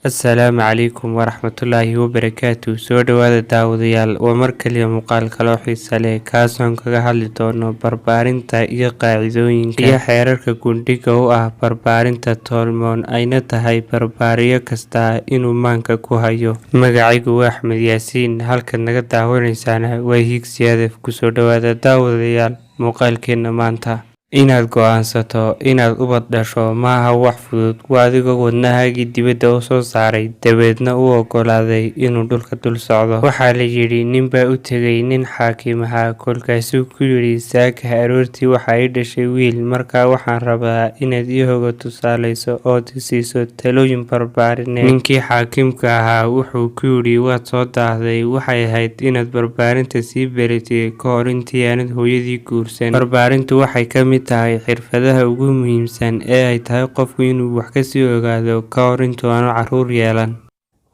Asalaamu calaykum waraxmatullaahi wabarakaatuh. Soo dhawaada daawadayaal, waa mar kaliya muuqaal kaloo xiiso leh kaasoon kaga hadli doono barbaarinta iyo qaacidooyinka iyo xeerarka gundhiga u ah barbaarinta tolmoon ayna tahay barbaariyo kasta inuu maanka ku hayo. Magacaygu waa Axmed Yaasiin, halkaad naga daawanaysaana waa Higsi Hadaf. Kusoo dhawaada daawadayaal muuqaalkeena maanta. Inaad go'aansato inaad ubad dhasho maaha wax fudud, waa adigoo wadnahaagii dibadda u soo saaray dabeedna u oggolaaday inuu dhulka dul socdo. Waxaa la yidhi nin baa u tegay nin xaakim ahaa, kolkaasuu ku yidhi saaka aroortii waxa ay dhashay wiil, markaa waxaan rabaa inaad ii hoga tusaalayso ood i siiso talooyin barbaarineed. Ninkii xaakimka ahaa wuxuu ku yidhi waad soo daahday, waxay ahayd inaad barbaarinta sii baratay ka hor intii aanad hooyadii guursan. Barbaarintu waxay ka mid tahay xirfadaha ugu muhiimsan ee ay tahay qofku inuu wax ka sii ogaado ka hor intuu aanu carruur yeelan.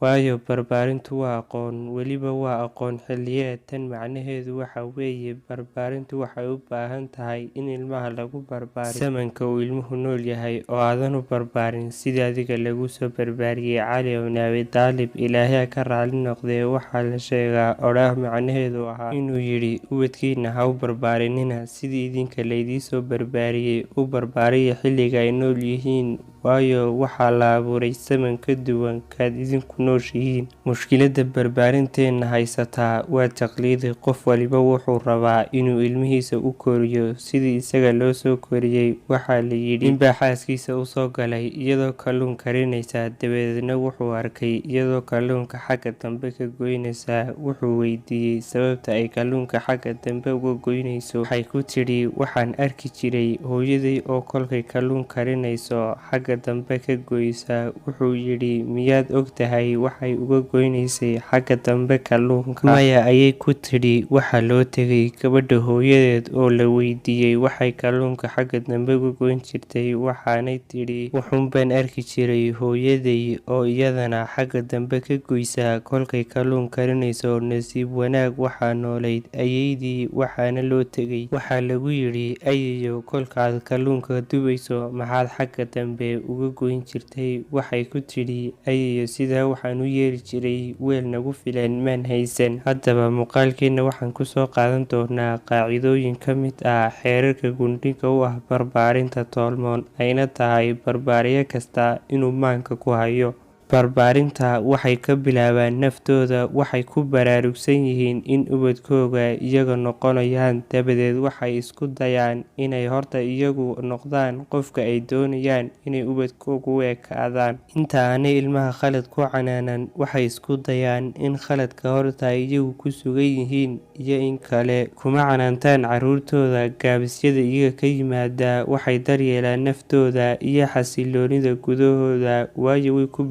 Waayo barbaarintu waa aqoon, weliba waa aqoon xilliyeed. Tan macnaheedu waxa weeye barbaarintu waxay u baahan tahay in ilmaha lagu barbaariyo zamanka uu ilmuhu nool yahay, oo aadan u barbaarin sidii adiga lagu soo barbaariyay. Cali ibn Abi Taalib, Ilaahay ha ka raali noqdee, waxaa la sheegaa odhaah macnaheedu ahaa inuu yidhi ubadkiina ha u barbaarinina sidii idinka laydii soo barbaariyay, u barbaariya xilliga ay nool yihiin, waayo waxaa la abuuray zaman ka duwan kaad idinku nooshihiin. Mushkiladda barbaarinteena haysataa waa taqliidi. Qof waliba wuxuu rabaa inuu ilmihiisa u koriyo sidii isaga loo soo koriyay. Waxaa la yidhi ninbaa xaaskiisa u soo galay iyadoo kalluun karinaysa, dabadeedna wuxuu arkay iyadoo kalluunka xagga dambe ka goynaysa. Wuxuu weydiiyey sababta ay kalluunka xagga dambe uga goynayso. Waxay ku tidhi waxaan arki jiray hooyaday oo kolkay kalluun karinayso xagga dambe ka goysa. Wuxuu yidhi miyaad og tahay waxay uga goynaysay xagga dambe kalluunka? Maya, ayay ku tidhi. Waxaa loo tegay gabadha hooyadeed oo la weydiiyey waxay kalluunka xagga dambe uga goyn jirtay, waxaanay tidhi wuxuun baan arki jiray hooyaday oo iyadana xagga dambe ka goysa kolkay kalluun karinayso. Nasiib wanaag waxaa noolayd ayeeydii, waxaana loo tegay. Waxaa lagu yidhi ayeeyo, kolkaad kalluunka dubayso maxaad xagga dambe uga goyn jirtay? Waxay ku tidhi ayeeyo sidaa waxaan u yeeli jiray, weel nagu filan maan haysan. Haddaba muuqaalkeena waxaan kusoo qaadan doonaa qaacidooyin ka mid ah xeerarka gundhiga u ah barbaarinta tolmoon ayna tahay barbaariyo kasta inuu maanka ku hayo. Barbaarinta waxay ka bilaabaan naftooda. Waxay ku baraarugsan yihiin in ubadkooga iyaga noqonayaan, dabadeed waxay isku dayaan inay horta iyagu noqdaan qofka ay doonayaan inay ubadkoogu u ekaadaan. Inta aanay ilmaha khalad ku canaanan, waxay isku dayaan in khaladka horta ay iyagu ku sugan yihiin iyo in kale. Kuma canaantaan carruurtooda gaabisyada iyaga ka yimaada. Waxay daryeelaan naftooda iyo xasilloonida gudahooda, waayo way ku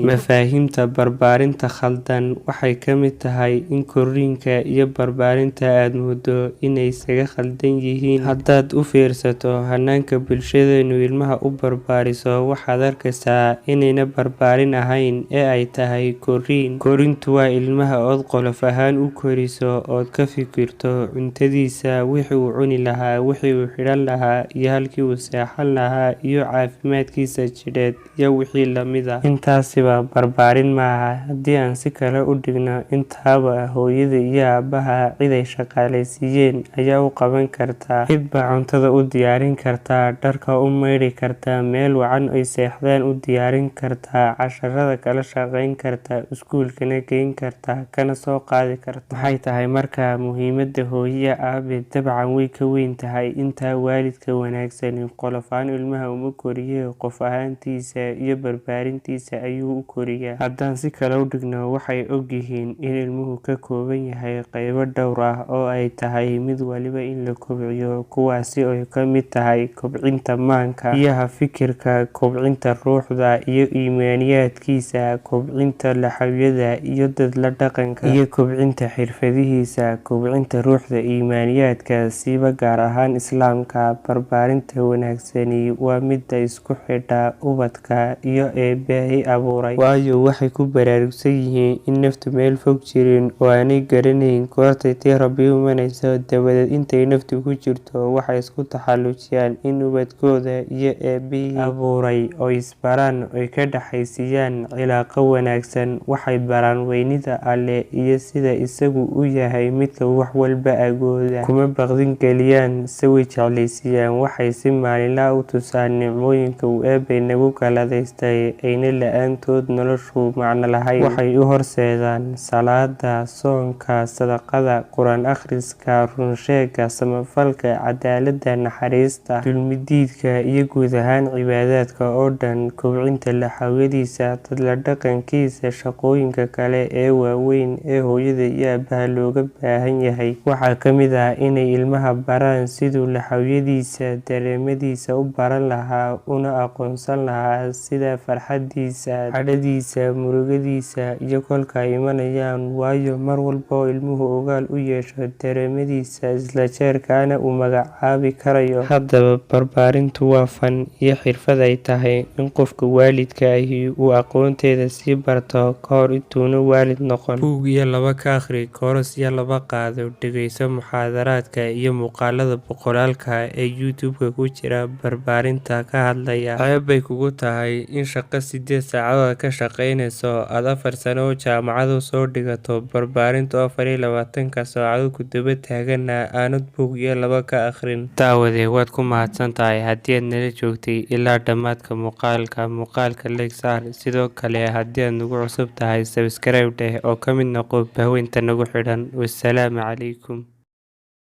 mafaahiimta barbaarinta khaldan. Waxay ka mid tahay in korriinka iyo barbaarinta aad moodo inay isaga khaldan yihiin. Haddaad u fiirsato hanaanka bulshadeenu ilmaha u barbaariso, waxaad arkaysaa inayna barbaarin ahayn ee ay tahay korriin. Korintu waa ilmaha ood qolof ahaan u koriso, ood ka fikirto cuntadiisa, wixii uu cuni lahaa, wixii uu xidhan lahaa, iyo halkii uu seexan lahaa, iyo caafimaadkiisa jidheed iyo wixii lamid ah. Intaasiba barbaarin maaha. Haddii aan si kale u dhigno, intaaba hooyada iyo aabbaha cid ay shaqaalaysiiyeen ayaa u qaban kartaa. Cid baa cuntada u diyaarin kartaa, dharka u maydhi kartaa, meel wacan ay seexdaan u diyaarin kartaa, casharada kala shaqayn kartaa, iskuulkana geyn kartaa, kana soo qaadi kartaa. Maxay tahay markaa muhiimadda hooyo aabe? Dabcan way ka weyn tahay intaa. Waalidka wanaagsani qolof ahaan ilmaha uma koriyo, qof ahaantiisa iyo barbaarintiisa ayuu u koriyaa. Haddaan si kale u dhigno, waxay og yihiin in ilmuhu ka kooban yahay qaybo dhowr ah oo ay tahay mid waliba in la kobciyo, kuwaasi oo ka mid tahay kobcinta maanka iyo fikirka, kobcinta ruuxda iyo iimaaniyaadkiisa, kobcinta laxawiyada iyo dadla dhaqanka, iyo kobcinta xirfadihiisa. Kobcinta ruuxda iimaaniyaadka siiba gaar ahaan Islaamka. Barbaarinta wanaagsani waa midda isku xidha ubadka iyo eebbe Ilaahay abuuray, waayo waxay ku baraarugsan yihiin in naftu meel fog jirin oo aanay garanayn goortay tii Rabbi u imanayso. Dabadeed intay naftu ku jirto waxay isku taxallujiyaan in ubadkooda iyo Eebbihii abuuray oo isbaraan oo ka dhaxaysiiyaan cilaaqo wanaagsan. Waxay baraan weynida Alle iyo sida isagu u yahay midka wax walba awooda. Kuma baqdin geliyaan se way jeclaysiiyaan. Waxay si maalinle ah u tusaan nicmooyinka uu Eebbe nagu galladaystay ayna la'aantood noloshu macno lahayn. Waxay u horseedaan salaada, soonka, sadaqada, quraan akhriska, run sheegga, samafalka, cadaaladda, naxariista, dulmi-diidka iyo guud ahaan cibaadaadka oo dhan, kobcinta laxawadiisa, la dhaqankiisa, shaqooyinka kale ee waaweyn ee hooyada iyo aabbaha looga baahan yahay. Waxaa ka mid ah inay ilmaha baraan siduu laxawadiisa, dareemadiisa u baran lahaa, una aqoonsan lahaa, sida farxaddiisa, cadhadiisa, murugadiisa iyo kolka ay imanayaan. Waayo mar walba oo ilmuhu ogaal u yeesho dareemadiisa, isla jeerkaana uu magacaabi karayo. Haddaba barbaarintu waa fan iyo xirfad ay tahay in qofka waalidka ahi uu aqoonteeda sii barto ka hor intuuna waalid noqon. Buug iyo laba ka akhri, kooras iyo laba qaado, dhegeyso muxaadaraadka iyo muuqaalada boqolaalka ee YouTube-ka ku jira barbaarinta ka hadlaya. Ceeb bay kugu tahay in shaqo 8 saacadood ka shaqaynayso aad 4 sano oo jaamacad soo dhigato, barbaarintu 24 saacadood ku daba taaganna aanad buug iyo laba ka akhrin. Daawade waad ku mahadsantahay haddii aad nala joogtay ilaa dhammaadka muuqaalka like saar. Sidoo kale haddii aad nagu cusub tahay subscribe dheh oo ka mid noqo bahweynta nagu xidhan. Wassalaamu calaykum.